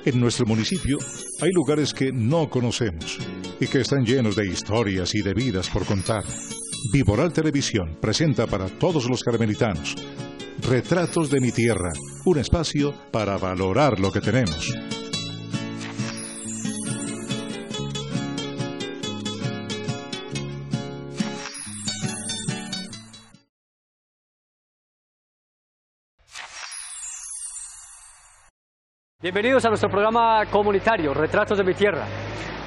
En nuestro municipio hay lugares que no conocemos y que están llenos de historias y de vidas por contar. Viboral Televisión presenta para todos los carmelitanos Retratos de mi Tierra, un espacio para valorar lo que tenemos. Bienvenidos a nuestro programa comunitario, Retratos de mi Tierra.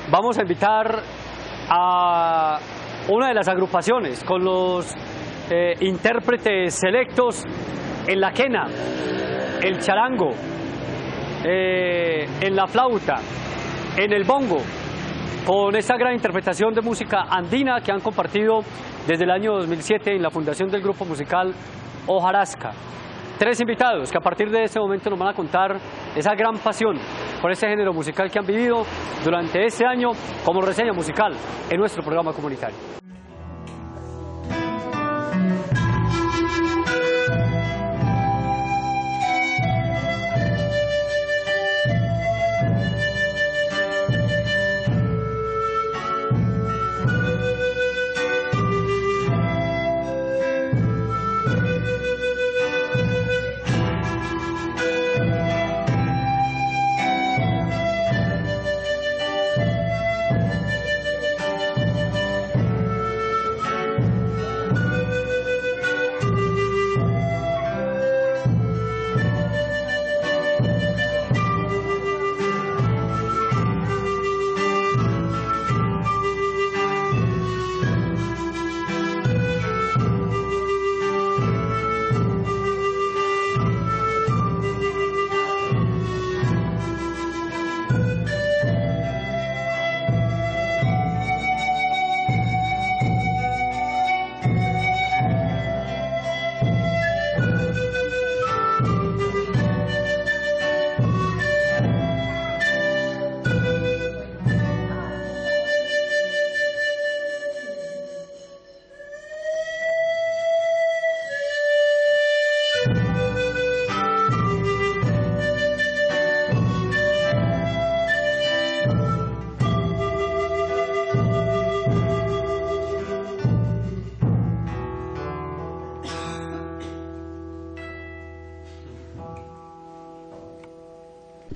Vamos a invitar a una de las agrupaciones con los intérpretes selectos en la quena, el charango, en la flauta, en el bongo, con esta gran interpretación de música andina que han compartido desde el año 2007 en la fundación del grupo musical Hojarasca. 3 invitados que a partir de este momento nos van a contar esa gran pasión por este género musical que han vivido durante este año como reseña musical en nuestro programa comunitario.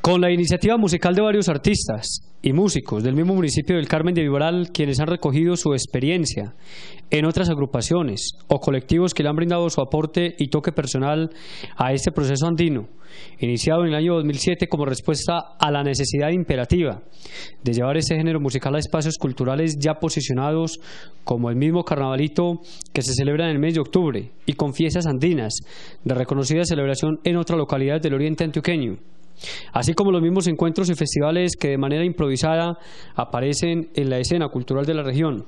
Con la iniciativa musical de varios artistas y músicos del mismo municipio del Carmen de Viboral, quienes han recogido su experiencia en otras agrupaciones o colectivos que le han brindado su aporte y toque personal a este proceso andino, iniciado en el año 2007 como respuesta a la necesidad imperativa de llevar este género musical a espacios culturales ya posicionados como el mismo carnavalito que se celebra en el mes de octubre y con fiestas andinas de reconocida celebración en otras localidades del oriente antioqueño, así como los mismos encuentros y festivales que de manera improvisada aparecen en la escena cultural de la región,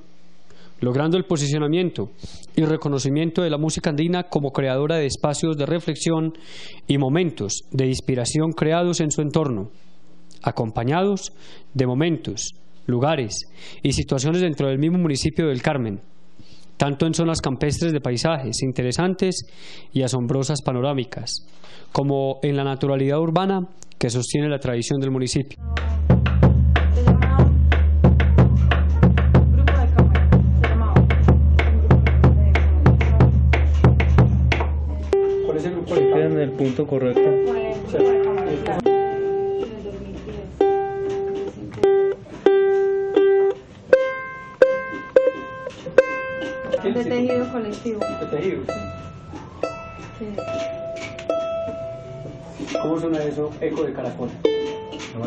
logrando el posicionamiento y reconocimiento de la música andina como creadora de espacios de reflexión y momentos de inspiración creados en su entorno, acompañados de momentos, lugares y situaciones dentro del mismo municipio del Carmen, tanto en zonas campestres de paisajes interesantes y asombrosas panorámicas, como en la naturalidad urbana que sostiene la tradición del municipio. Por ese grupo le quedan en el punto correcto. De tejido colectivo. ¿De tejido? Sí. ¿Cómo suena eso? Eco de caracol.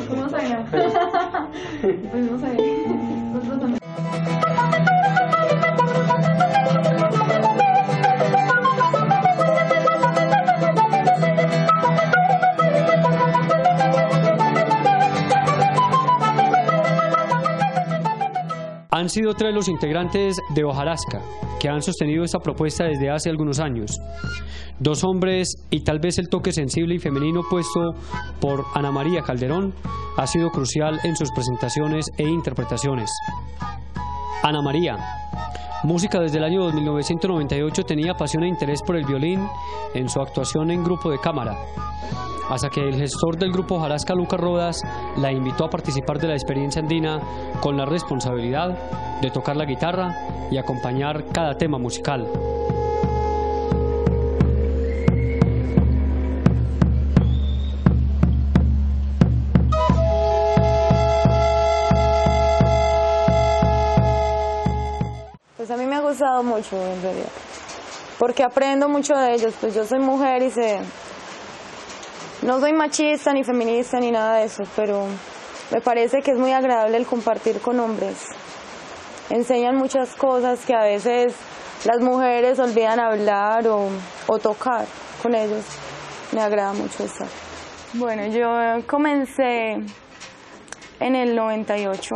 ¿Cómo suena? Pues no sé. Nosotros también. Han sido 3 los integrantes de Hojarasca que han sostenido esta propuesta desde hace algunos años. 2 hombres y tal vez el toque sensible y femenino puesto por Ana María Calderón ha sido crucial en sus presentaciones e interpretaciones. Ana María, música desde el año 1998, tenía pasión e interés por el violín en su actuación en grupo de cámara. hasta que el gestor del grupo Hojarasca, Lucas Rodas, la invitó a participar de la experiencia andina con la responsabilidad de tocar la guitarra y acompañar cada tema musical. Pues a mí me ha gustado mucho en realidad, porque aprendo mucho de ellos. Pues yo soy mujer y no soy machista ni feminista ni nada de eso, pero me parece que es muy agradable el compartir con hombres. Enseñan muchas cosas que a veces las mujeres olvidan hablar o tocar con ellos. Me agrada mucho estar. Bueno, yo comencé en el 98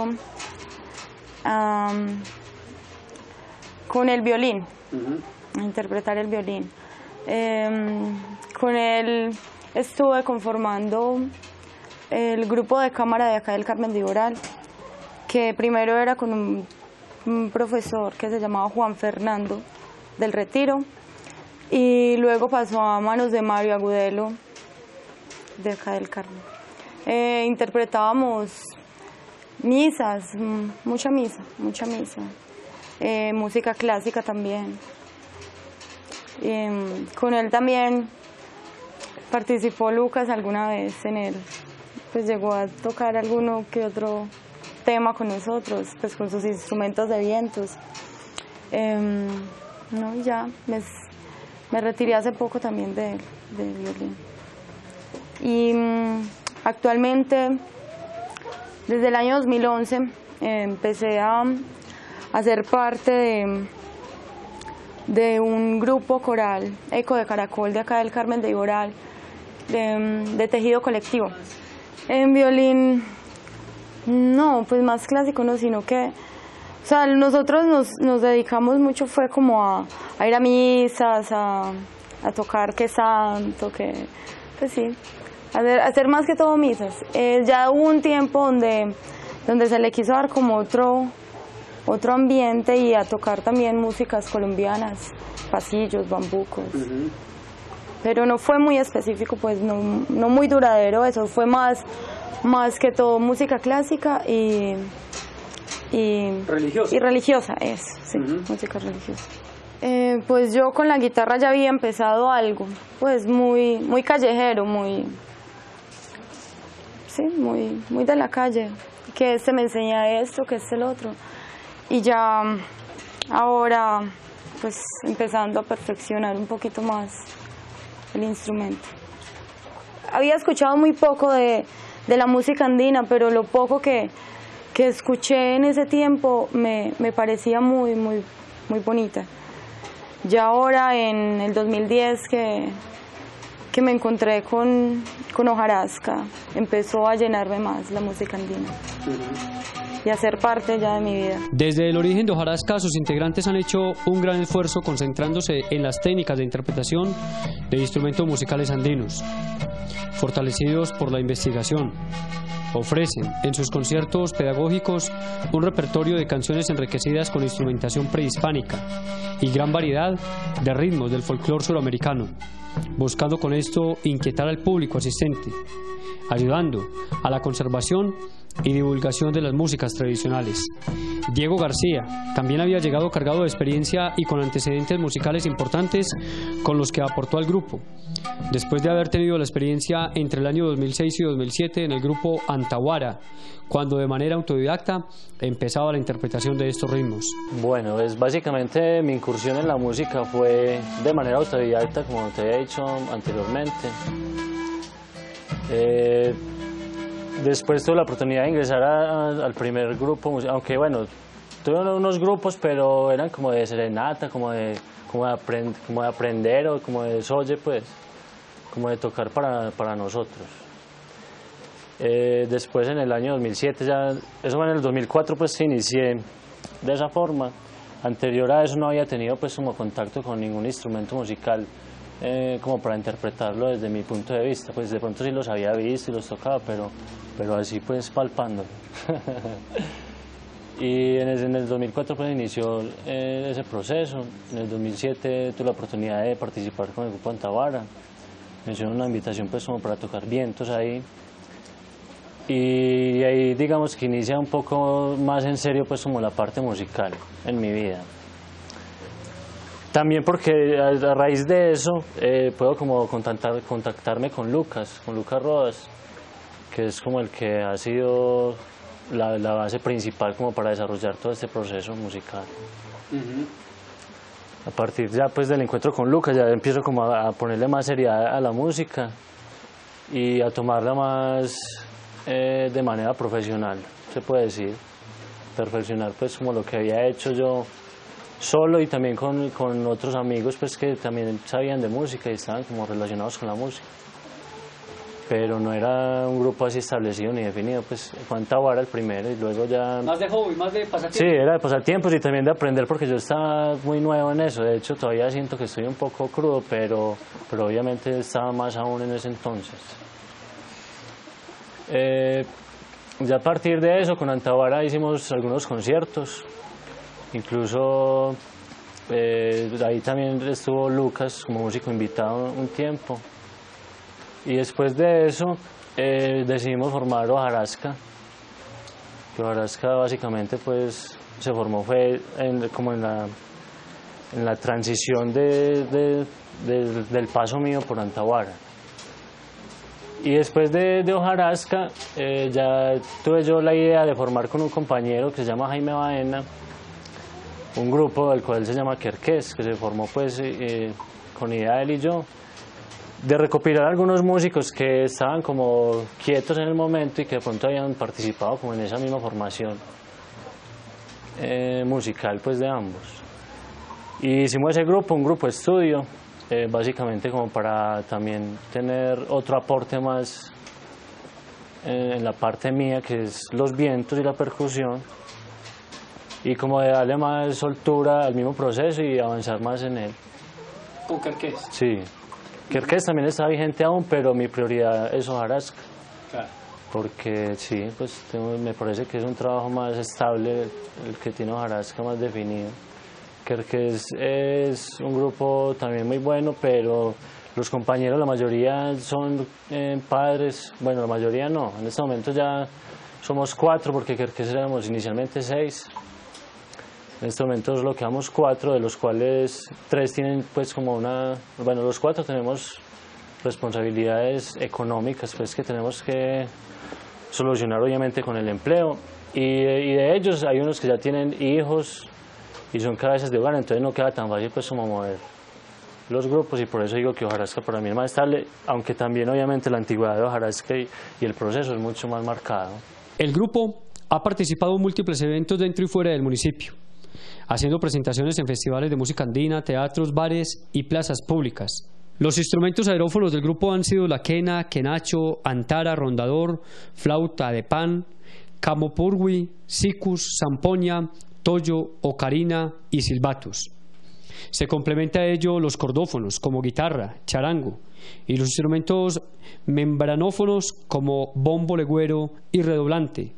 con el violín, a interpretar el violín. Con él estuve conformando el grupo de cámara de acá del Carmen de Viboral, que primero era con un profesor que se llamaba Juan Fernando del Retiro, y luego pasó a manos de Mario Agudelo de acá del Carmen. Interpretábamos misas, mucha misa. Música clásica también. Con él también participó Lucas alguna vez en él, pues llegó a tocar alguno que otro tema con nosotros, pues con sus instrumentos de vientos. No, ya me retiré hace poco también del violín. Y actualmente, desde el año 2011, empecé a hacer parte de un grupo coral, Eco de Caracol, de acá del Carmen de Viboral, de tejido colectivo. En violín, no, pues más clásico no, sino que, o sea, nosotros nos dedicamos mucho, fue como a ir a misas, a tocar que santo, que, pues sí, hacer más que todo misas. Ya hubo un tiempo donde se le quiso dar como otro ambiente y a tocar también músicas colombianas, pasillos, bambucos. Pero no fue muy específico, pues no muy duradero eso, fue más que todo música clásica y religiosa, eso, sí, música religiosa. Pues yo con la guitarra ya había empezado algo, pues muy callejero, muy de la calle, que este me enseña esto, que este el otro. Y ya ahora, pues empezando a perfeccionar un poquito más el instrumento. Había escuchado muy poco de la música andina, pero lo poco que escuché en ese tiempo me parecía muy bonita. Ya ahora en el 2010 que me encontré con Hojarasca, empezó a llenarme más la música andina. Y hacer parte ya de mi vida. Desde el origen de Hojarasca, sus integrantes han hecho un gran esfuerzo concentrándose en las técnicas de interpretación de instrumentos musicales andinos, fortalecidos por la investigación. Ofrecen en sus conciertos pedagógicos un repertorio de canciones enriquecidas con instrumentación prehispánica y gran variedad de ritmos del folclore suramericano, buscando con esto inquietar al público asistente, ayudando a la conservación y divulgación de las músicas tradicionales. Diego García también había llegado cargado de experiencia y con antecedentes musicales importantes con los que aportó al grupo, después de haber tenido la experiencia entre el año 2006 y 2007 en el grupo Antahuara, cuando de manera autodidacta empezaba la interpretación de estos ritmos. Bueno, pues básicamente mi incursión en la música fue de manera autodidacta, como te había dicho anteriormente. Después tuve la oportunidad de ingresar al primer grupo, aunque bueno, tuve unos grupos, pero eran como de serenata, como de aprender o como de soye, pues, como de tocar para nosotros. Después en el año 2007, eso fue en el 2004, pues inicié de esa forma. Anterior a eso no había tenido pues como contacto con ningún instrumento musical, como para interpretarlo desde mi punto de vista. Pues de pronto sí los había visto y los tocaba, pero así pues palpando. Y en el 2004 pues inició ese proceso. En el 2007 tuve la oportunidad de participar con el grupo Antahuara. me hicieron una invitación pues como para tocar vientos ahí. Y ahí digamos que inicia un poco más en serio pues como la parte musical en mi vida. También porque a raíz de eso puedo como contactarme con Lucas Rodas, que es como el que ha sido la base principal como para desarrollar todo este proceso musical. A partir ya pues del encuentro con Lucas ya empiezo como a ponerle más seriedad a la música y a tomarla más de manera profesional, se puede decir, perfeccionar pues como lo que había hecho yo solo y también con otros amigos pues que también sabían de música y estaban como relacionados con la música, pero no era un grupo así establecido ni definido, pues Juan Tawara el primero y luego ya... Más de hobby, más de pasatiempos. Sí, era de pasatiempos y también de aprender porque yo estaba muy nuevo en eso, de hecho todavía siento que estoy un poco crudo, pero obviamente estaba más aún en ese entonces. Ya a partir de eso con Antawara hicimos algunos conciertos, incluso ahí también estuvo Lucas como músico invitado un tiempo y después de eso decidimos formar Hojarasca, que Hojarasca básicamente pues se formó fue como en la transición del paso mío por Antawara. Y después de Hojarasca ya tuve yo la idea de formar con un compañero que se llama Jaime Baena un grupo del cual se llama Querqués, que se formó pues con idea de él y yo de recopilar algunos músicos que estaban como quietos en el momento y que de pronto habían participado como en esa misma formación musical pues de ambos. Y hicimos ese grupo, un grupo estudio, básicamente como para también tener otro aporte más en la parte mía, que es los vientos y la percusión, y como de darle más soltura al mismo proceso y avanzar más en él. ¿Con Querqués? Sí, Querqués también está vigente aún, pero mi prioridad es Hojarasca. Claro. Porque sí, pues me parece que es un trabajo más estable el que tiene Hojarasca, más definido. Querqués es un grupo también muy bueno, pero los compañeros, la mayoría son padres, bueno, la mayoría no, en este momento ya somos 4 porque Querqués éramos inicialmente 6. En este momento solo quedamos 4, de los cuales 3 tienen pues como bueno, los 4 tenemos responsabilidades económicas pues que tenemos que solucionar obviamente con el empleo y de ellos hay unos que ya tienen hijos y son cabezas de hogar, entonces no queda tan fácil pues como mover los grupos y por eso digo que Hojarasca para mí es más estable, aunque también obviamente la antigüedad de Hojarasca y el proceso es mucho más marcado. El grupo ha participado en múltiples eventos dentro y fuera del municipio, haciendo presentaciones en festivales de música andina, teatros, bares y plazas públicas. Los instrumentos aerófonos del grupo han sido la quena, quenacho, antara, rondador, flauta de pan, camopurwi, sicus, zampoña, toyo, ocarina y silbatus. Se complementa a ello los cordófonos como guitarra, charango y los instrumentos membranófonos como bombo legüero y redoblante,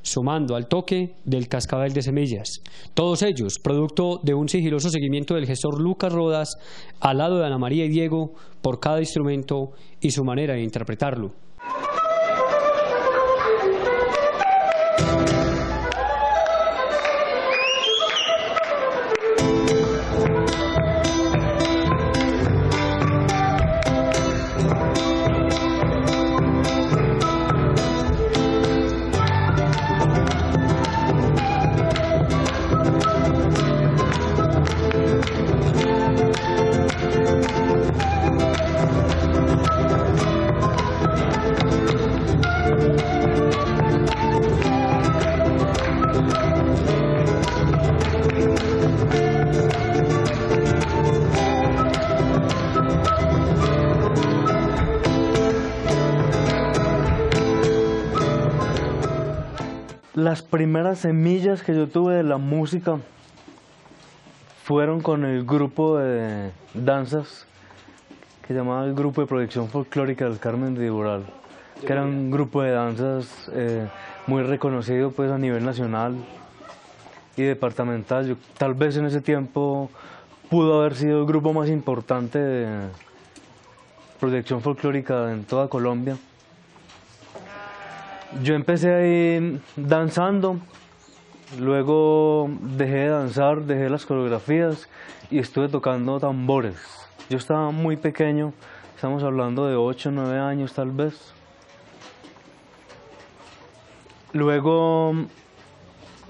sumando al toque del cascabel de semillas. Todos ellos producto de un sigiloso seguimiento del gestor Lucas Rodas al lado de Ana María y Diego por cada instrumento y su manera de interpretarlo. Las primeras semillas que yo tuve de la música fueron con el grupo de danzas que se llamaba el Grupo de Proyección Folclórica del Carmen de Viboral, que era un grupo de danzas muy reconocido pues a nivel nacional y departamental. Tal vez en ese tiempo pudo haber sido el grupo más importante proyección folclórica en toda Colombia. Yo empecé ahí danzando, luego dejé de danzar, dejé las coreografías y estuve tocando tambores. Yo estaba muy pequeño, estamos hablando de 8 o 9 años tal vez. Luego,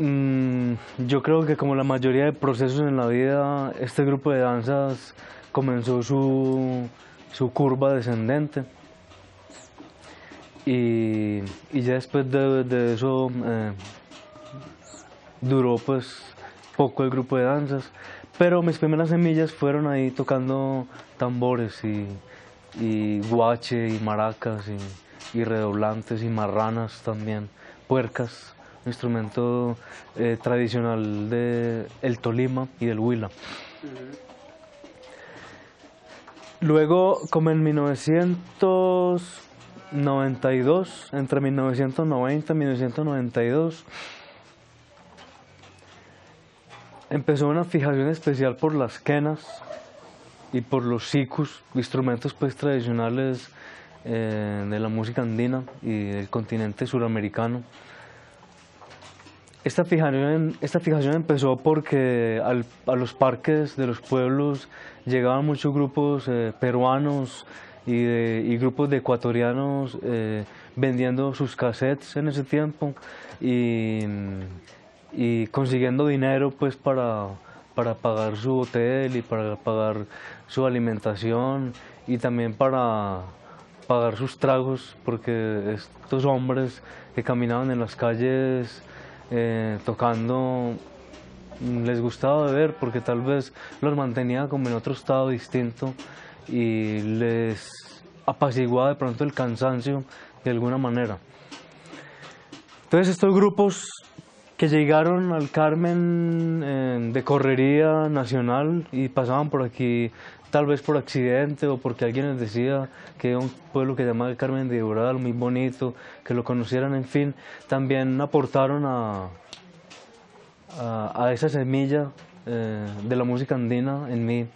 yo creo que como la mayoría de procesos en la vida, este grupo de danzas comenzó su curva descendente. Y ya después de eso duró pues poco el grupo de danzas, pero mis primeras semillas fueron ahí tocando tambores y guache y maracas y redoblantes y marranas también, puercas, un instrumento tradicional del Tolima y del Huila. Luego, como en 1992, entre 1990 y 1992, empezó una fijación especial por las quenas y por los sikus, instrumentos pues tradicionales de la música andina y del continente suramericano. Esta fijación empezó porque a los parques de los pueblos llegaban muchos grupos peruanos y grupos de ecuatorianos vendiendo sus cassettes en ese tiempo y consiguiendo dinero pues para pagar su hotel y para pagar su alimentación y también para pagar sus tragos, porque estos hombres que caminaban en las calles tocando les gustaba beber porque tal vez los mantenía como en otro estado distinto y les apaciguaba de pronto el cansancio de alguna manera. Entonces estos grupos que llegaron al Carmen de correría nacional y pasaban por aquí tal vez por accidente o porque alguien les decía que era un pueblo que se llamaba el Carmen de Viboral, muy bonito, que lo conocieran, en fin, también aportaron a esa semilla de la música andina en mí.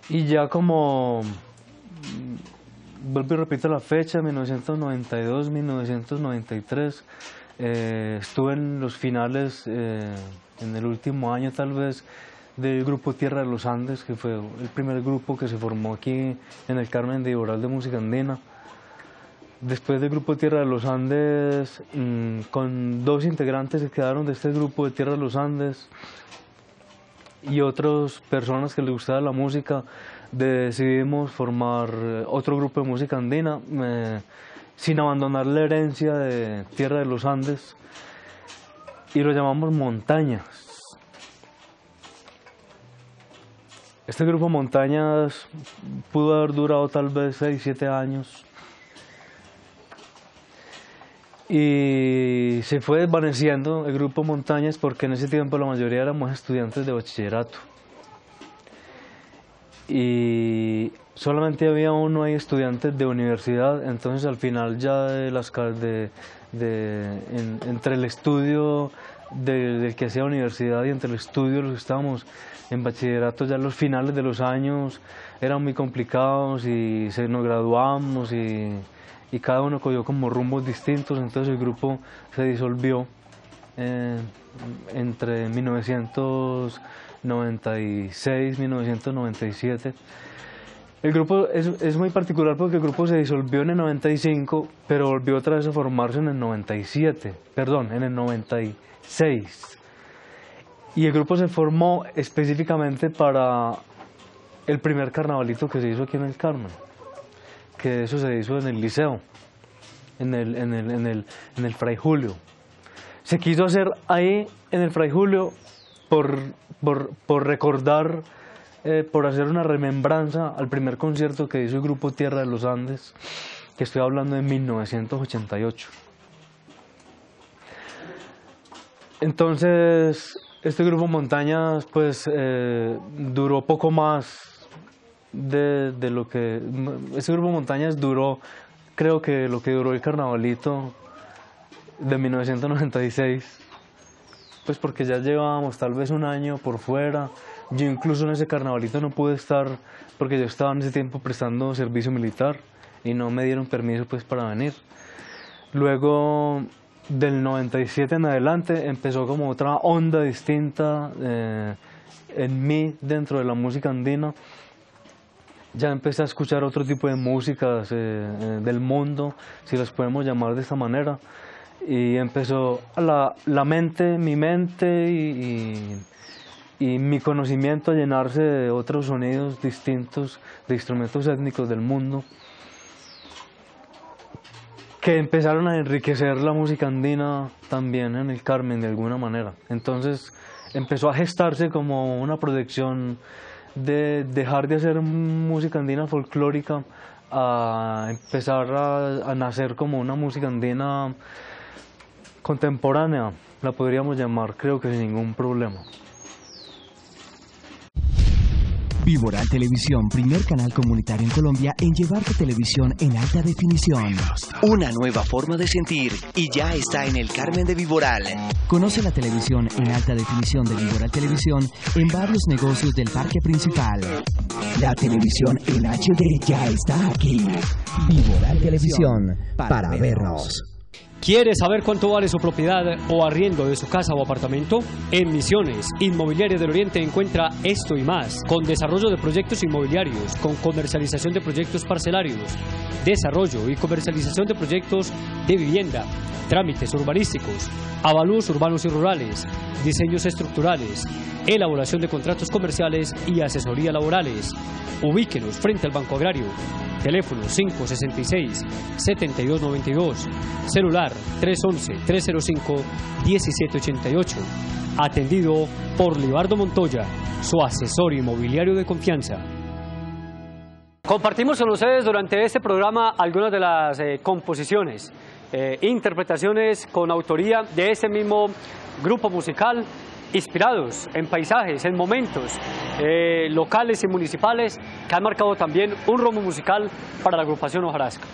Y ya como, vuelvo y repito la fecha, 1992, 1993, estuve en los finales, en el último año tal vez, del grupo Tierra de los Andes, que fue el primer grupo que se formó aquí en el Carmen de Viboral de música andina. Después del grupo Tierra de los Andes, con 2 integrantes que quedaron de este grupo de Tierra de los Andes y otras personas que les gustaba la música, decidimos formar otro grupo de música andina sin abandonar la herencia de Tierra de los Andes y lo llamamos Montañas. Este grupo Montañas pudo haber durado tal vez 6 o 7 años y se fue desvaneciendo el grupo Montañas porque en ese tiempo la mayoría éramos estudiantes de bachillerato y solamente había uno ahí estudiantes de universidad. Entonces al final ya entre el estudio del que hacía universidad y entre el estudio los que estábamos en bachillerato, ya los finales de los años eran muy complicados y nos graduamos y cada uno cogió como rumbos distintos. Entonces el grupo se disolvió entre 1996 y 1997. El grupo es muy particular porque el grupo se disolvió en el 95, pero volvió otra vez a formarse en el 96. Y el grupo se formó específicamente para el primer carnavalito que se hizo aquí en el Carmen, que eso se hizo en el Liceo, en el Fray Julio. Se quiso hacer ahí en el Fray Julio por recordar, por hacer una remembranza al primer concierto que hizo el grupo Tierra de los Andes, que estoy hablando de 1988. Entonces este grupo Montañas pues duró poco más de lo que... Este grupo Montañas duró, creo que lo que duró el carnavalito de 1996, pues porque ya llevábamos tal vez un año por fuera, Yo incluso en ese carnavalito no pude estar porque yo estaba en ese tiempo prestando servicio militar y no me dieron permiso pues para venir. Luego del 97 en adelante empezó como otra onda distinta en mí dentro de la música andina. Ya empecé a escuchar otro tipo de músicas del mundo, si las podemos llamar de esta manera, y empezó mi mente y mi conocimiento a llenarse de otros sonidos distintos, de instrumentos étnicos del mundo, que empezaron a enriquecer la música andina también en el Carmen de alguna manera. Entonces empezó a gestarse como una proyección de dejar de hacer música andina folclórica a empezar a nacer como una música andina contemporánea, la podríamos llamar, creo que sin ningún problema. Viboral Televisión, primer canal comunitario en Colombia en llevarte televisión en alta definición. Una nueva forma de sentir y ya está en el Carmen de Viboral. Conoce la televisión en alta definición de Viboral Televisión en varios negocios del parque principal. La televisión en HD ya está aquí. Viboral Televisión, para vernos. ¿Quiere saber cuánto vale su propiedad o arriendo de su casa o apartamento? En Misiones, Inmobiliaria del Oriente encuentra esto y más, con desarrollo de proyectos inmobiliarios, con comercialización de proyectos parcelarios, desarrollo y comercialización de proyectos de vivienda, trámites urbanísticos, avalúos urbanos y rurales, diseños estructurales, elaboración de contratos comerciales y asesoría laborales. Ubíquenos frente al Banco Agrario. Teléfono 566-7292. Celular 311-305-1788. Atendido por Libardo Montoya, su asesor inmobiliario de confianza. Compartimos con ustedes durante este programa algunas de las composiciones, interpretaciones con autoría de este mismo grupo musical, inspirados en paisajes, en momentos locales y municipales que han marcado también un rumbo musical para la agrupación Hojarasca.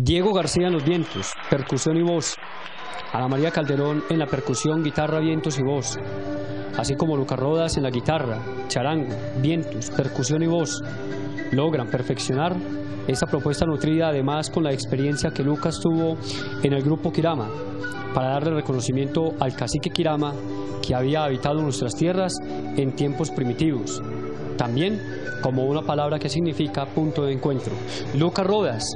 Diego García en los vientos, percusión y voz. Ana María Calderón en la percusión, guitarra, vientos y voz. Así como Lucas Rodas en la guitarra, charango, vientos, percusión y voz. Logran perfeccionar esta propuesta nutrida además con la experiencia que Lucas tuvo en el grupo Quirama, para darle reconocimiento al cacique Quirama que había habitado nuestras tierras en tiempos primitivos. También como una palabra que significa punto de encuentro. Lucas Rodas,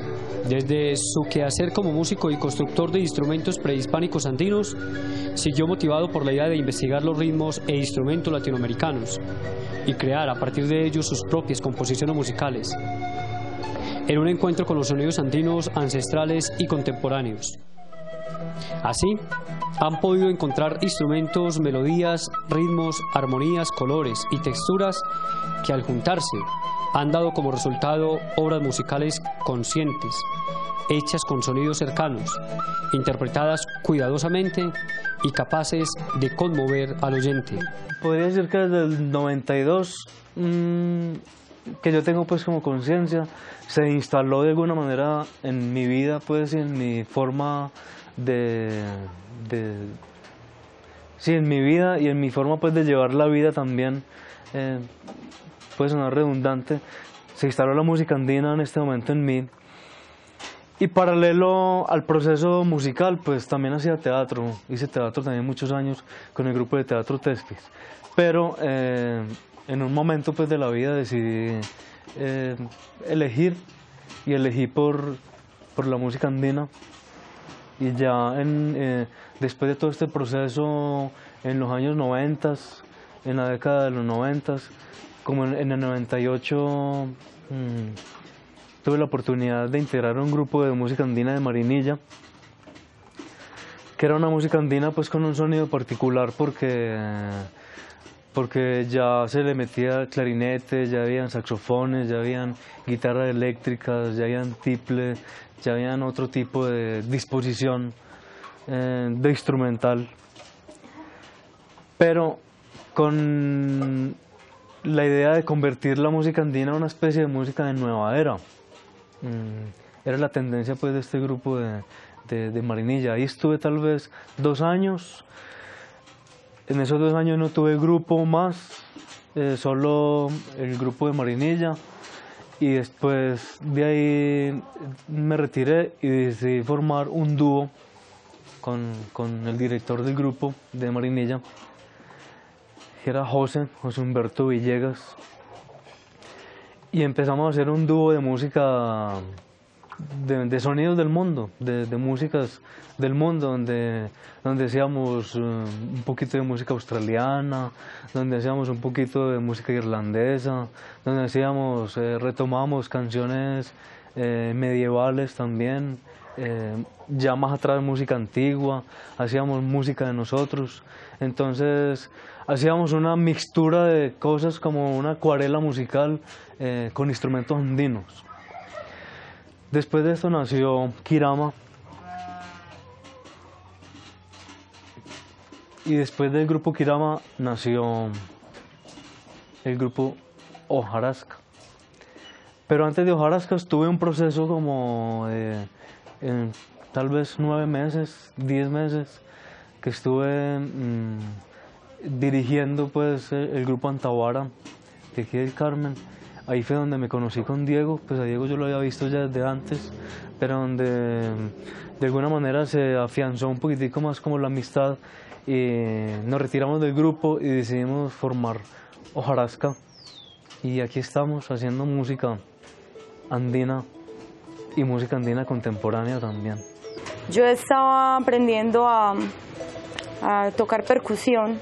desde su quehacer como músico y constructor de instrumentos prehispánicos andinos, siguió motivado por la idea de investigar los ritmos e instrumentos latinoamericanos y crear a partir de ellos sus propias composiciones musicales, en un encuentro con los sonidos andinos ancestrales y contemporáneos. Así, han podido encontrar instrumentos, melodías, ritmos, armonías, colores y texturas que al juntarse han dado como resultado obras musicales conscientes, hechas con sonidos cercanos, interpretadas cuidadosamente y capaces de conmover al oyente. Podría decir que desde el 92, que yo tengo pues como conciencia, se instaló de alguna manera en mi vida, pues, y en mi forma sí, en mi vida y en mi forma pues de llevar la vida también, puede sonar redundante, se instaló la música andina en este momento en mí. Y paralelo al proceso musical, pues también hacía teatro, hice teatro también muchos años con el grupo de teatro Tespis, pero en un momento pues de la vida decidí elegí por la música andina. Y ya después de todo este proceso, en los años 90, en la década de los 90, como en el 98, tuve la oportunidad de integrar un grupo de música andina de Marinilla, que era una música andina pues con un sonido particular porque ya se le metía clarinete, ya habían saxofones, ya habían guitarras eléctricas, ya habían tiple, ya habían otro tipo de disposición de instrumental, pero con la idea de convertir la música andina en una especie de música de nueva era. Era la tendencia pues de este grupo de Marinilla. Ahí estuve tal vez 2 años. En esos 2 años no tuve grupo más, solo el grupo de Marinilla. Y después de ahí me retiré y decidí formar un dúo con el director del grupo de Marinilla, que era José Humberto Villegas. Y empezamos a hacer un dúo de música, de sonidos del mundo, de músicas del mundo, donde hacíamos un poquito de música australiana, donde hacíamos un poquito de música irlandesa, donde retomamos canciones medievales también, ya más atrás música antigua, hacíamos música de nosotros. Entonces hacíamos una mixtura de cosas como una acuarela musical con instrumentos andinos. Después de esto nació Quirama, y después del grupo Quirama nació el grupo Hojarasca. Pero antes de Hojarasca estuve un proceso como tal vez 9 meses, 10 meses, que estuve dirigiendo pues el grupo Antahuara de aquí del Carmen. Ahí fue donde me conocí con Diego, pues a Diego yo lo había visto ya desde antes, pero donde de alguna manera se afianzó un poquitico más como la amistad, y nos retiramos del grupo y decidimos formar Hojarasca. Y aquí estamos haciendo música andina y música andina contemporánea también. Yo estaba aprendiendo a tocar percusión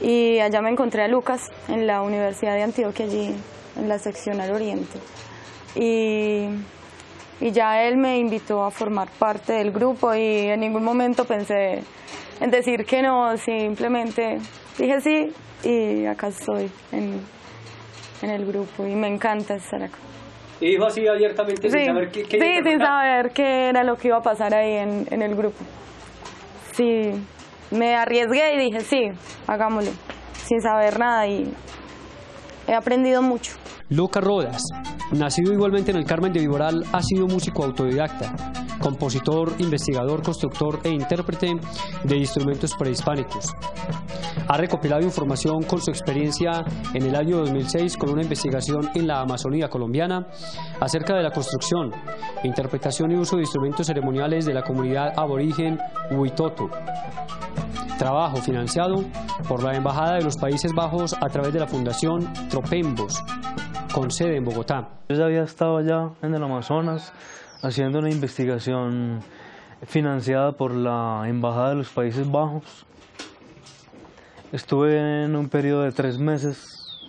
y allá me encontré a Lucas en la Universidad de Antioquia, allí en la seccional Oriente, y ya él me invitó a formar parte del grupo, y en ningún momento pensé en decir que no, simplemente dije sí y acá estoy en el grupo y me encanta estar acá. Y dijo así abiertamente, sí, sin saber qué sin saber qué era lo que iba a pasar ahí en el grupo. Sí, me arriesgué y dije sí, hagámoslo, sin saber nada, y he aprendido mucho. Lucas Rodas, nacido igualmente en el Carmen de Viboral, ha sido músico autodidacta, compositor, investigador, constructor e intérprete de instrumentos prehispánicos. Ha recopilado información con su experiencia en el año 2006 con una investigación en la Amazonía colombiana acerca de la construcción, interpretación y uso de instrumentos ceremoniales de la comunidad aborigen Huitoto. Trabajo financiado por la Embajada de los Países Bajos a través de la Fundación Tropembos, con sede en Bogotá. Yo ya había estado allá en el Amazonas haciendo una investigación financiada por la Embajada de los Países Bajos. Estuve en un periodo de 3 meses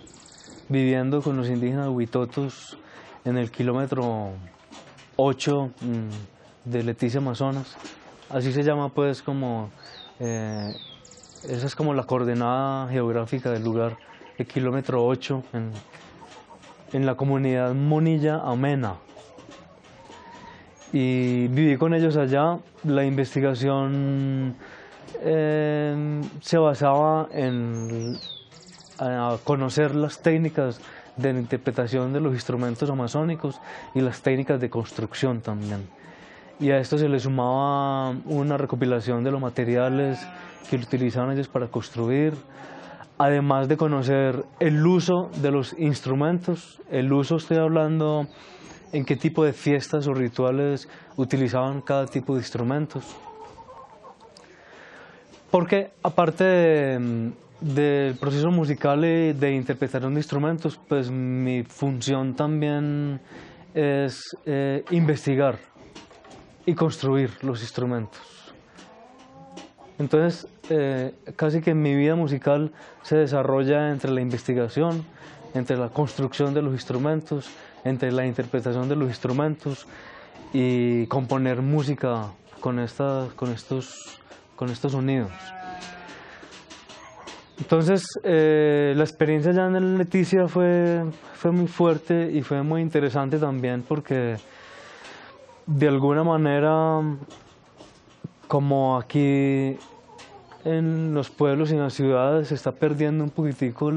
viviendo con los indígenas huitotos en el kilómetro 8 de Leticia, Amazonas. Así se llama pues como, esa es como la coordenada geográfica del lugar, el kilómetro 8 en la comunidad Monilla Amena. Y viví con ellos allá. La investigación se basaba en conocer las técnicas de la interpretación de los instrumentos amazónicos y las técnicas de construcción también. Y a esto se le sumaba una recopilación de los materiales que utilizaban ellos para construir, además de conocer el uso de los instrumentos. El uso, estoy hablando en qué tipo de fiestas o rituales utilizaban cada tipo de instrumentos. Porque aparte del proceso musical y de interpretación de instrumentos, pues mi función también es investigar y construir los instrumentos. Entonces, casi que mi vida musical se desarrolla entre la investigación, entre la construcción de los instrumentos, entre la interpretación de los instrumentos y componer música con estos sonidos. Entonces, la experiencia allá en Leticia fue muy fuerte y fue muy interesante también porque de alguna manera, como aquí en los pueblos y en las ciudades se está perdiendo un poquitico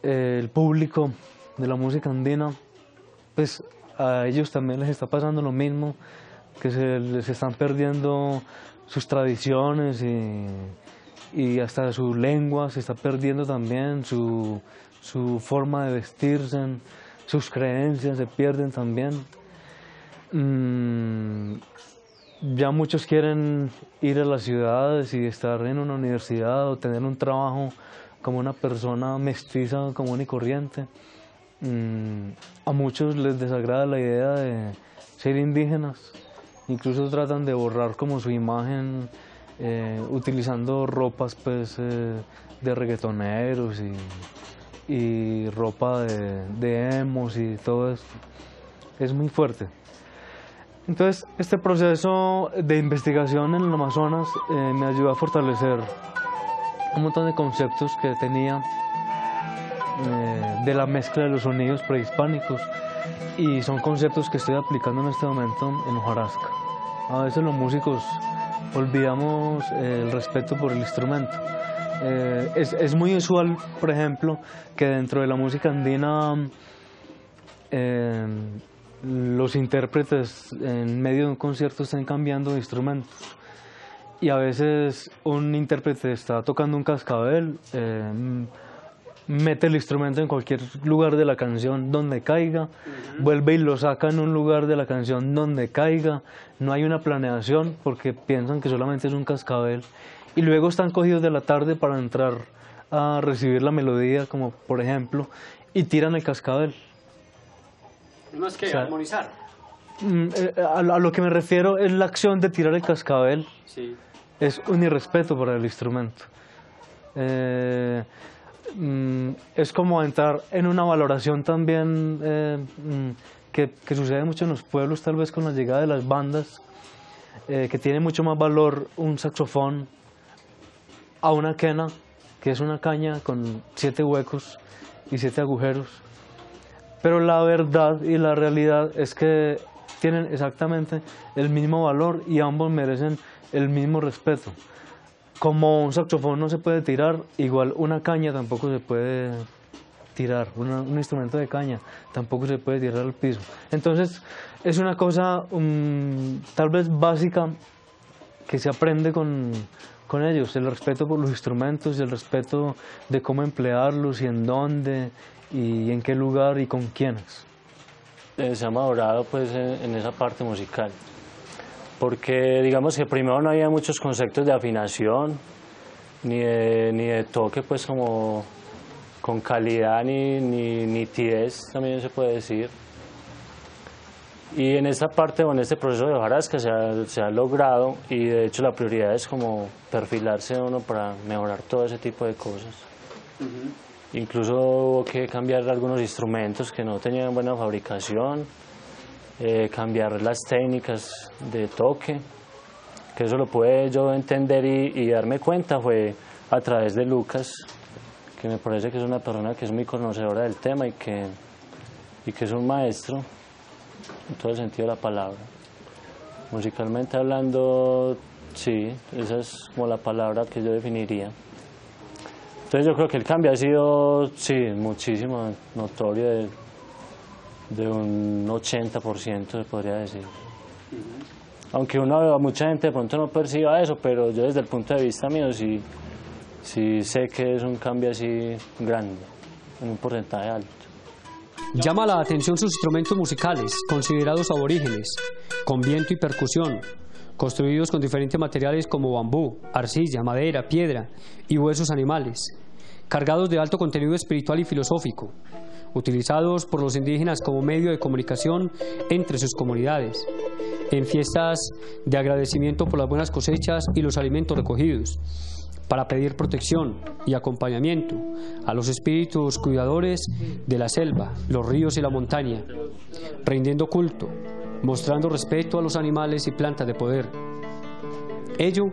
el público de la música andina, pues a ellos también les está pasando lo mismo, que se les están perdiendo sus tradiciones y hasta su lengua se está perdiendo también, su forma de vestirse, sus creencias se pierden también. Ya muchos quieren ir a las ciudades y estar en una universidad o tener un trabajo como una persona mestiza común y corriente. A muchos les desagrada la idea de ser indígenas, incluso tratan de borrar como su imagen utilizando ropas pues, de reggaetoneros y ropa de emos y todo esto. Es muy fuerte. Entonces, este proceso de investigación en el Amazonas me ayudó a fortalecer un montón de conceptos que tenía de la mezcla de los sonidos prehispánicos, y son conceptos que estoy aplicando en este momento en hojarasca. A veces los músicos olvidamos el respeto por el instrumento. Es muy usual, por ejemplo, que dentro de la música andina los intérpretes en medio de un concierto estén cambiando de instrumentos, y a veces un intérprete está tocando un cascabel, mete el instrumento en cualquier lugar de la canción donde caiga, vuelve y lo saca en un lugar de la canción donde caiga. No hay una planeación porque piensan que solamente es un cascabel, y luego están cogidos de la tarde para entrar a recibir la melodía, como por ejemplo, y tiran el cascabel. No es que armonizar. A lo que me refiero es la acción de tirar el cascabel. Sí. Es un irrespeto para el instrumento. Es como entrar en una valoración también que sucede mucho en los pueblos, tal vez con la llegada de las bandas, que tiene mucho más valor un saxofón a una quena, que es una caña con 7 huecos y 7 agujeros. Pero la verdad y la realidad es que tienen exactamente el mismo valor y ambos merecen el mismo respeto. como un saxofón no se puede tirar, igual una caña tampoco se puede tirar, un instrumento de caña tampoco se puede tirar al piso. Entonces es una cosa tal vez básica que se aprende con ellos, el respeto por los instrumentos y el respeto de cómo emplearlos y en dónde y en qué lugar y con quiénes. Se ha madurado pues en esa parte musical, porque digamos que primero no había muchos conceptos de afinación ni de toque pues como con calidad ni nitidez, también se puede decir. Y en esta parte o en este proceso de hojarasca se ha logrado, y de hecho la prioridad es como perfilarse uno para mejorar todo ese tipo de cosas. Incluso hubo que cambiar algunos instrumentos que no tenían buena fabricación, cambiar las técnicas de toque, que eso lo pude yo entender y darme cuenta fue a través de Lucas, que me parece que es una persona que es muy conocedora del tema y que es un maestro en todo el sentido de la palabra. Musicalmente hablando, sí, esa es como la palabra que yo definiría. Entonces yo creo que el cambio ha sido, sí, muchísimo notorio, de un 80% se podría decir. Aunque mucha gente de pronto no perciba eso, pero yo desde el punto de vista mío sí sé que es un cambio así grande, en un porcentaje alto. Llama la atención sus instrumentos musicales, considerados aborígenes, con viento y percusión, construidos con diferentes materiales como bambú, arcilla, madera, piedra y huesos animales, cargados de alto contenido espiritual y filosófico, utilizados por los indígenas como medio de comunicación entre sus comunidades, en fiestas de agradecimiento por las buenas cosechas y los alimentos recogidos, para pedir protección y acompañamiento a los espíritus cuidadores de la selva, los ríos y la montaña, rindiendo culto, mostrando respeto a los animales y plantas de poder. Ello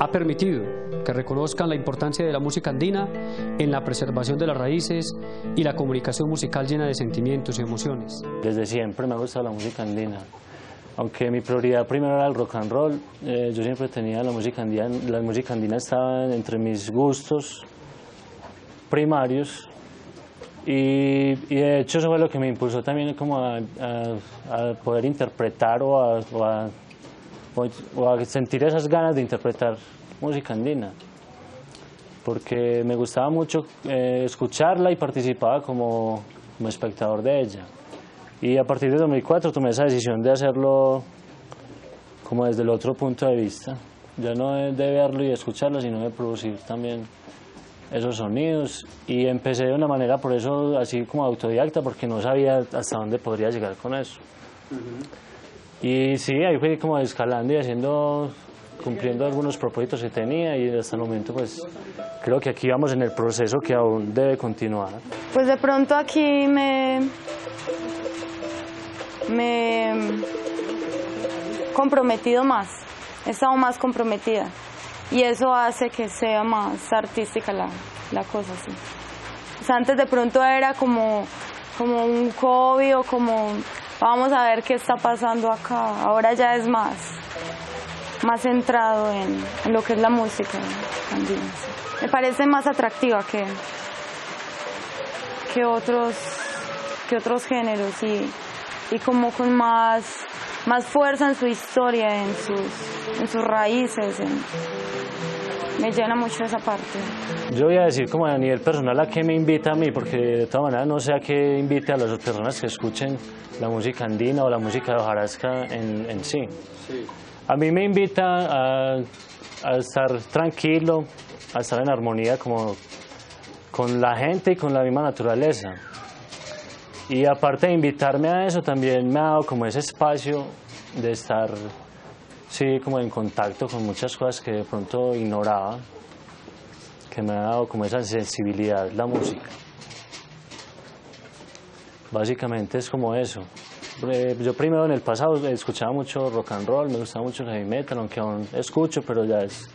ha permitido que reconozcan la importancia de la música andina en la preservación de las raíces y la comunicación musical llena de sentimientos y emociones. Desde siempre me ha gustado la música andina. Aunque mi prioridad primero era el rock and roll, yo siempre tenía la música andina estaba entre mis gustos primarios, y de hecho eso fue lo que me impulsó también como a poder interpretar o a sentir esas ganas de interpretar música andina, porque me gustaba mucho escucharla y participaba como espectador de ella. Y a partir de 2004 tomé esa decisión de hacerlo como desde el otro punto de vista, ya no de verlo y escucharlo, sino de producir también esos sonidos. Y empecé de una manera, por eso, así como autodidacta, porque no sabía hasta dónde podría llegar con eso. Y sí, ahí fui como escalando y cumpliendo algunos propósitos que tenía, y hasta el momento pues creo que aquí vamos en el proceso que aún debe continuar. Pues de pronto aquí me he comprometido más, he estado más comprometida, y eso hace que sea más artística la cosa, sí. O sea, antes de pronto era como un hobby o como vamos a ver qué está pasando acá. Ahora ya es más centrado en lo que es la música andina. Me parece más atractiva que otros géneros, y como con más fuerza en su historia, en sus raíces. Me llena mucho esa parte. Yo voy a decir como a nivel personal a qué me invita a mí, porque de todas maneras no sé a qué invite a las personas que escuchen la música andina o la música de hojarasca en sí. A mí me invita a estar tranquilo, a estar en armonía como con la gente y con la misma naturaleza. Y aparte de invitarme a eso, también me ha dado como ese espacio de estar, sí, como en contacto con muchas cosas que de pronto ignoraba, que me ha dado como esa sensibilidad, la música. Básicamente es como eso. Yo primero en el pasado escuchaba mucho rock and roll, me gustaba mucho el heavy metal, aunque aún escucho, pero ya es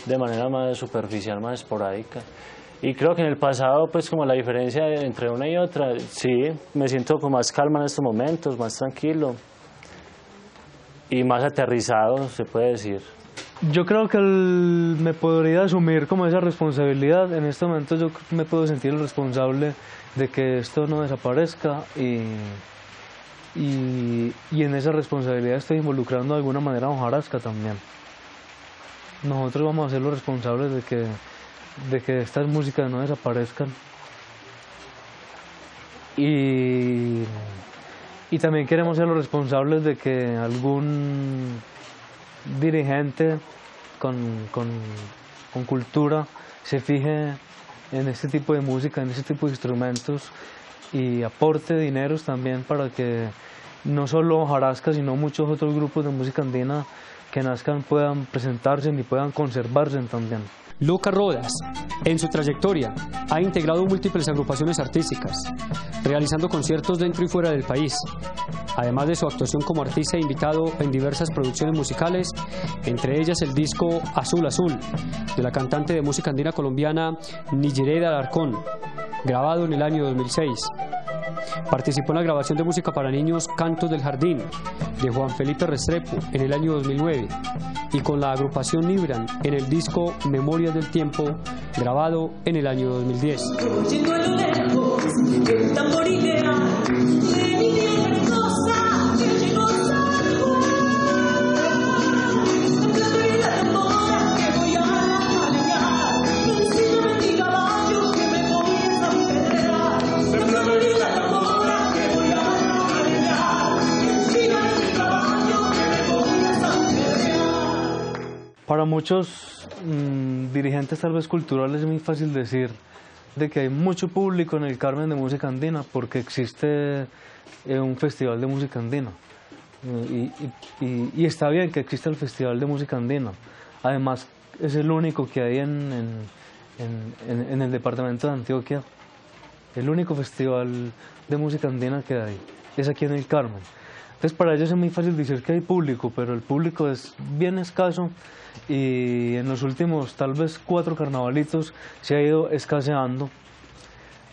de manera más superficial, más esporádica. Y creo que en el pasado, pues como la diferencia entre una y otra, sí, me siento con más calma en estos momentos, más tranquilo y más aterrizado, se puede decir. Yo creo que me podría asumir como esa responsabilidad. En este momento yo me puedo sentir el responsable de que esto no desaparezca y en esa responsabilidad estoy involucrando de alguna manera a Hojarasca también. Nosotros vamos a ser los responsables de que estas músicas no desaparezcan. Y también queremos ser los responsables de que algún dirigente con cultura se fije en este tipo de música, en este tipo de instrumentos y aporte dineros también para que no solo Hojarasca sino muchos otros grupos de música andina que nazcan puedan presentarse y puedan conservarse también. Lucas Rodas, en su trayectoria, ha integrado múltiples agrupaciones artísticas, realizando conciertos dentro y fuera del país, además de su actuación como artista invitado en diversas producciones musicales, entre ellas el disco Azul Azul, de la cantante de música andina colombiana Nillereda Alarcón, grabado en el año 2006. Participó en la grabación de música para niños Cantos del Jardín, de Juan Felipe Restrepo, en el año 2009, y con la agrupación Libran en el disco Memorias del Tiempo, grabado en el año 2010. Para muchos dirigentes tal vez culturales es muy fácil decir de que hay mucho público en el Carmen de música andina porque existe un festival de música andina y está bien que exista el festival de música andina. Además es el único que hay en el departamento de Antioquia. El único festival de música andina que hay es aquí en el Carmen. Entonces para ellos es muy fácil decir que hay público, pero el público es bien escaso y en los últimos tal vez 4 carnavalitos se ha ido escaseando.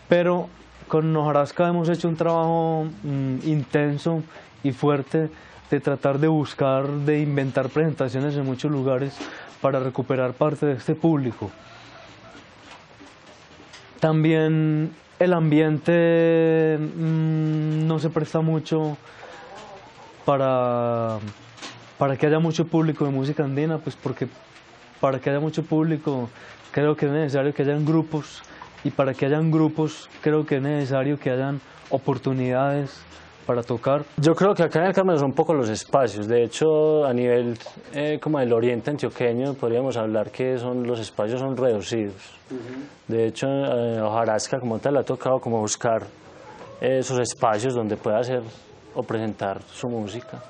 Pero con Hojarasca hemos hecho un trabajo intenso y fuerte de tratar de buscar, de inventar presentaciones en muchos lugares para recuperar parte de este público. También el ambiente no se presta mucho para que haya mucho público de música andina, pues porque para que haya mucho público creo que es necesario que hayan grupos y para que hayan grupos creo que es necesario que hayan oportunidades para tocar. Yo creo que acá en el Carmen son un poco los espacios, de hecho a nivel como del oriente antioqueño podríamos hablar que los espacios son reducidos. De hecho Hojarasca como tal ha tocado como buscar esos espacios donde pueda hacer o presentar su música,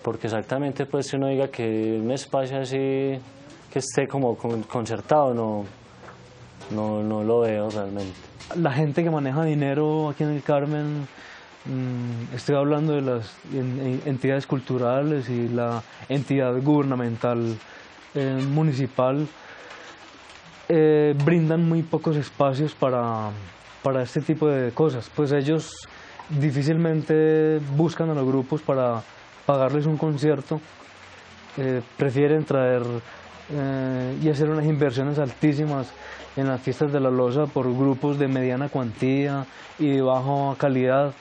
porque exactamente pues si uno diga que un espacio así que esté como concertado no lo veo realmente. La gente que maneja dinero aquí en el Carmen, estoy hablando de las entidades culturales y la entidad gubernamental municipal, brindan muy pocos espacios para este tipo de cosas, pues ellos difícilmente buscan a los grupos para pagarles un concierto, prefieren traer y hacer unas inversiones altísimas en las fiestas de la loza por grupos de mediana cuantía y de baja calidad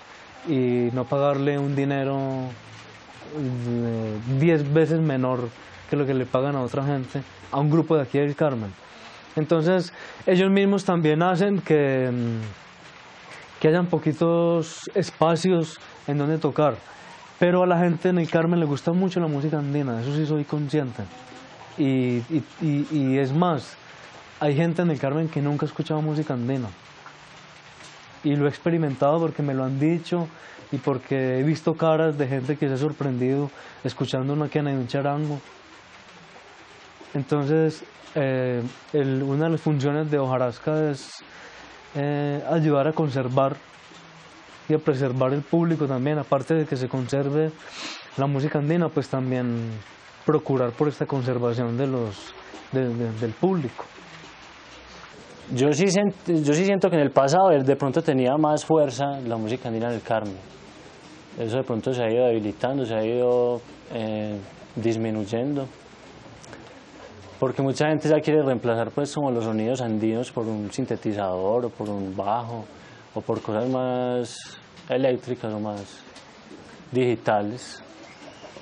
y no pagarle un dinero 10 veces menor que lo que le pagan a otra gente, a un grupo de aquí del Carmen. Entonces ellos mismos también hacen que hayan poquitos espacios en donde tocar, pero a la gente en el Carmen le gusta mucho la música andina, eso sí soy consciente, y es más, hay gente en el Carmen que nunca ha escuchado música andina, y lo he experimentado porque me lo han dicho y porque he visto caras de gente que se ha sorprendido escuchando una quena y un charango. Entonces una de las funciones de Hojarasca es ayudar a conservar y a preservar el público también, aparte de que se conserve la música andina, pues también procurar por esta conservación del público. Yo sí siento que en el pasado de pronto tenía más fuerza la música andina en el Carmen. Eso de pronto se ha ido debilitando, se ha ido disminuyendo. porque mucha gente ya quiere reemplazar pues como los sonidos andinos por un sintetizador o por un bajo o por cosas más eléctricas o más digitales.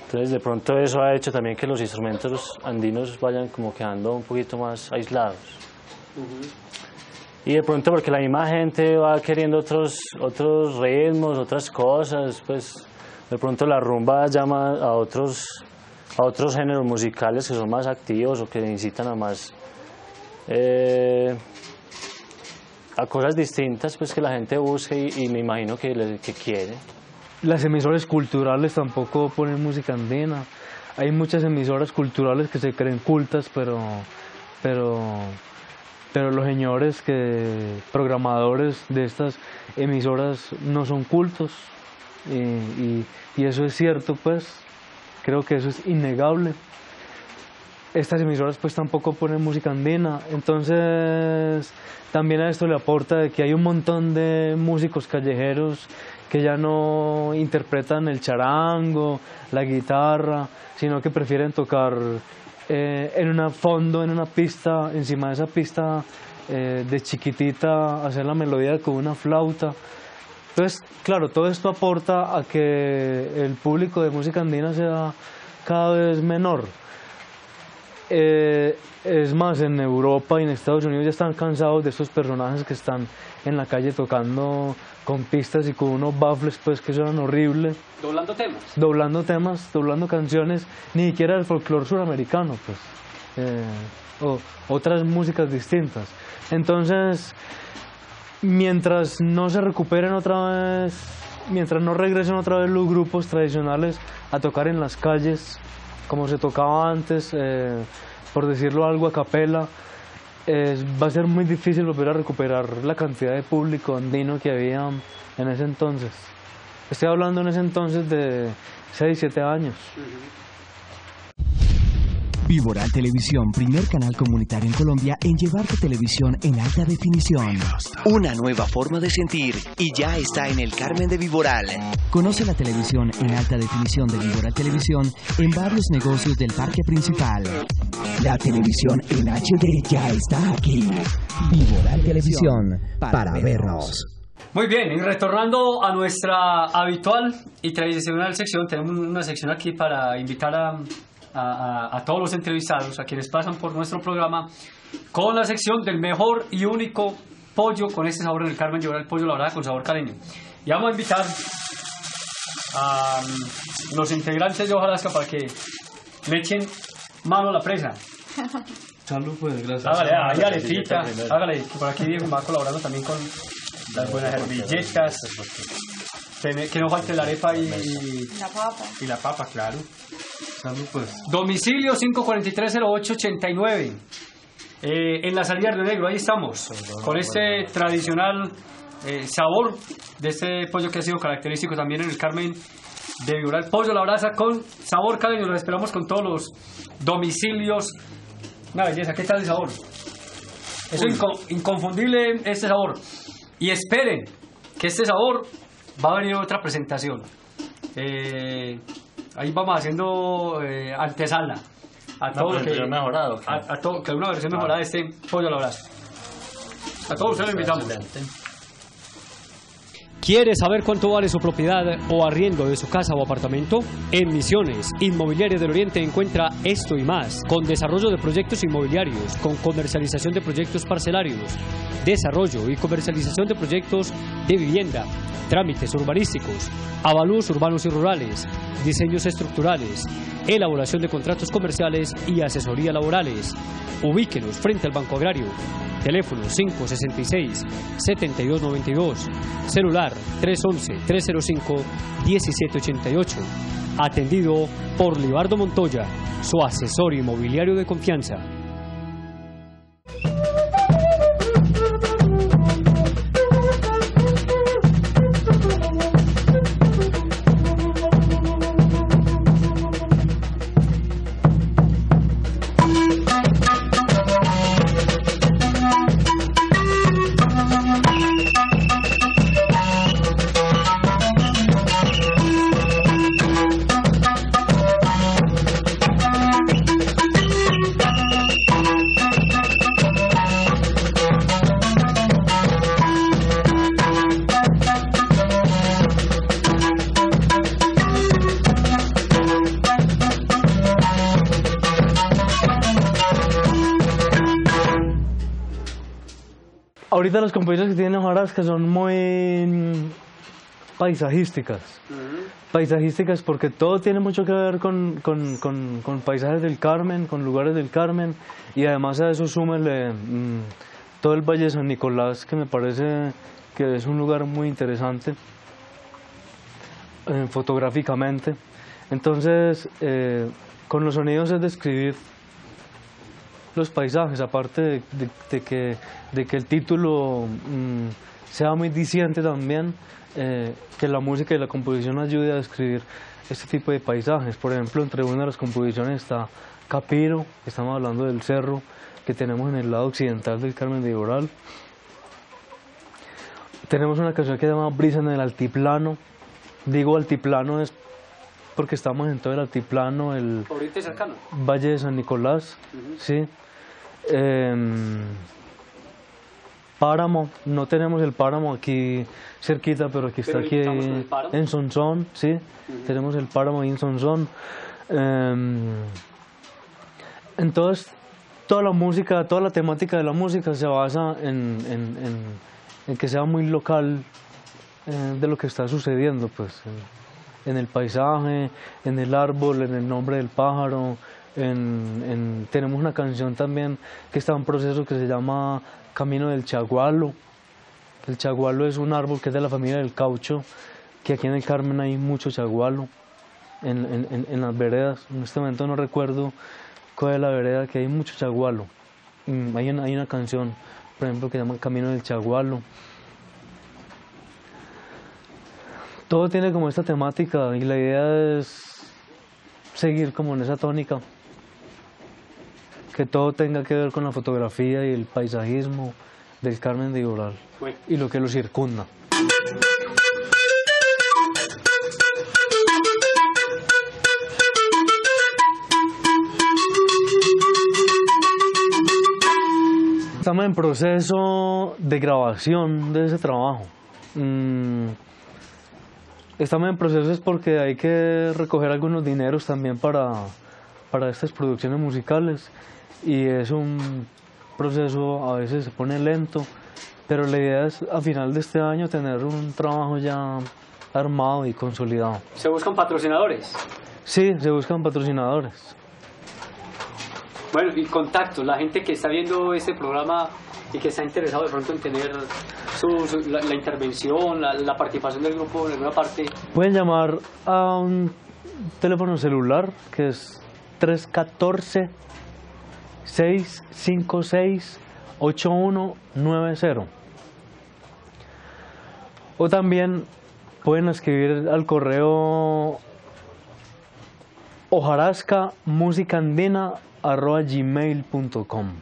Entonces de pronto eso ha hecho también que los instrumentos andinos vayan como quedando un poquito más aislados. Y de pronto porque la misma gente va queriendo otros ritmos, otras cosas, pues de pronto la rumba llama a otros géneros musicales que son más activos o que incitan a más a cosas distintas pues que la gente busca y me imagino que quiere. Las emisoras culturales tampoco ponen música andina. Hay muchas emisoras culturales que se creen cultas, pero los señores programadores de estas emisoras no son cultos. Y eso es cierto, pues. Creo que eso es innegable. Estas emisoras pues tampoco ponen música andina. Entonces también a esto le aporta de que hay un montón de músicos callejeros que ya no interpretan el charango, la guitarra, sino que prefieren tocar en un fondo, en una pista, encima de esa pista de chiquitita, hacer la melodía con una flauta. Entonces, claro, todo esto aporta a que el público de música andina sea cada vez menor. Es más, en Europa y en Estados Unidos ya están cansados de estos personajes que están en la calle tocando con pistas y con unos baffles pues que suenan horribles. ¿Doblando temas? Doblando canciones, ni siquiera del folclore suramericano, pues, o otras músicas distintas. Entonces, mientras no se recuperen otra vez, mientras no regresen otra vez los grupos tradicionales a tocar en las calles, como se tocaba antes, por decirlo algo a capela, va a ser muy difícil volver a recuperar la cantidad de público andino que había en ese entonces. Estoy hablando en ese entonces de 6, 7 años. Viboral Televisión, primer canal comunitario en Colombia en llevarte televisión en alta definición. Una nueva forma de sentir y ya está en el Carmen de Viboral. Conoce la televisión en alta definición de Viboral Televisión en varios negocios del parque principal. La televisión en HD ya está aquí. Viboral Televisión, para vernos. Muy bien, y retornando a nuestra habitual y tradicional sección, tenemos una sección aquí para invitar a todos los entrevistados, a quienes pasan por nuestro programa, con la sección del mejor y único pollo con este sabor en el Carmen de Viboral, el pollo la verdad con sabor caleño. Y vamos a invitar a los integrantes de Hojarasca para que le echen mano a la presa. Salud, pues, gracias. Hágale, alepita, hágale, que por aquí Diego va colaborando también con las buenas servilletas. Que no falte la arepa y la papa. Y la papa, claro. Salud, pues. Domicilio 543-0889. En la salida de Río Negro, ahí estamos. Con este tradicional sabor de este pollo que ha sido característico también en el Carmen de Viboral. Pollo a la brasa con sabor caleño. Los esperamos con todos los domicilios. Una belleza, ¿qué tal el sabor? Es inconfundible este sabor. Y esperen que este sabor va a venir otra presentación. Ahí vamos haciendo antesala a todo lo que mejorado, a todo, que una versión mejorada de este pollo a la brasa. A todos ustedes lo invitamos. ¿Quiere saber cuánto vale su propiedad o arriendo de su casa o apartamento? En Misiones Inmobiliaria del Oriente encuentra esto y más, con desarrollo de proyectos inmobiliarios, con comercialización de proyectos parcelarios, desarrollo y comercialización de proyectos de vivienda, trámites urbanísticos, avalúos urbanos y rurales, diseños estructurales, elaboración de contratos comerciales y asesoría laborales. Ubíquenos frente al Banco Agrario. Teléfono 566-7292. Celular 311-305-1788. Atendido por Libardo Montoya, su asesor inmobiliario de confianza. ahorita las composiciones que tiene Hojarasca son muy paisajísticas. Paisajísticas porque todo tiene mucho que ver con paisajes del Carmen, con lugares del Carmen, y además a eso súmele todo el Valle de San Nicolás, que me parece que es un lugar muy interesante fotográficamente. Entonces, con los sonidos es describir los paisajes, aparte de que el título sea muy diciente también, que la música y la composición ayude a describir este tipo de paisajes. Por ejemplo, entre una de las composiciones está Capiro, que estamos hablando del cerro que tenemos en el lado occidental del Carmen de Viboral. Tenemos una canción que se llama Brisa en el Altiplano. Digo altiplano es porque estamos en todo el altiplano, el Valle de San Nicolás, sí. Páramo, no tenemos el páramo aquí cerquita, pero aquí está, aquí en Sonsón, sí, tenemos el páramo ahí en Sonsón. Entonces, toda la música, toda la temática de la música se basa en que sea muy local de lo que está sucediendo, pues, en el paisaje, en el árbol, en el nombre del pájaro. Tenemos una canción también que está en proceso que se llama Camino del Chagualo. El chagualo es un árbol que es de la familia del caucho, que aquí en el Carmen hay mucho chagualo en las veredas. En este momento no recuerdo cuál es la vereda, que hay mucho chagualo. Hay una canción, por ejemplo, que se llama Camino del Chagualo. Todo tiene como esta temática y la idea es seguir como en esa tónica, que todo tenga que ver con la fotografía y el paisajismo del Carmen de Viboral y lo que lo circunda. Estamos en proceso de grabación de ese trabajo. Estamos en procesos porque hay que recoger algunos dineros también para estas producciones musicales, y es un proceso, a veces se pone lento, pero la idea es a final de este año tener un trabajo ya armado y consolidado. ¿Se buscan patrocinadores? Sí, se buscan patrocinadores. Bueno, y contactos, la gente que está viendo este programa y que está interesado de pronto en tener la intervención, la participación del grupo en alguna parte. Pueden llamar a un teléfono celular que es 314-656-8190. O también pueden escribir al correo hojarascamusicandina@gmail.com.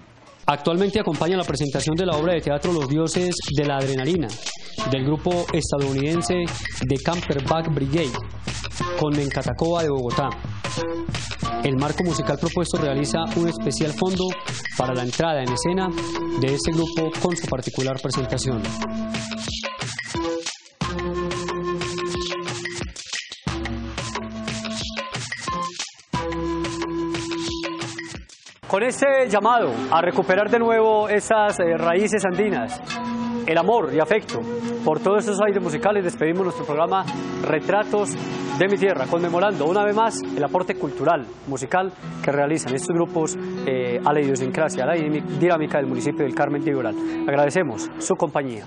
Actualmente acompaña la presentación de la obra de teatro Los Dioses de la Adrenalina, del grupo estadounidense The Camperback Brigade, con Mencatacoba de Bogotá. El marco musical propuesto realiza un especial fondo para la entrada en escena de este grupo con su particular presentación. Con este llamado a recuperar de nuevo esas raíces andinas, el amor y afecto por todos esos aires musicales, despedimos nuestro programa Retratos de mi Tierra, conmemorando una vez más el aporte cultural, musical que realizan estos grupos a la idiosincrasia, a la dinámica del municipio del Carmen de Viboral. Agradecemos su compañía.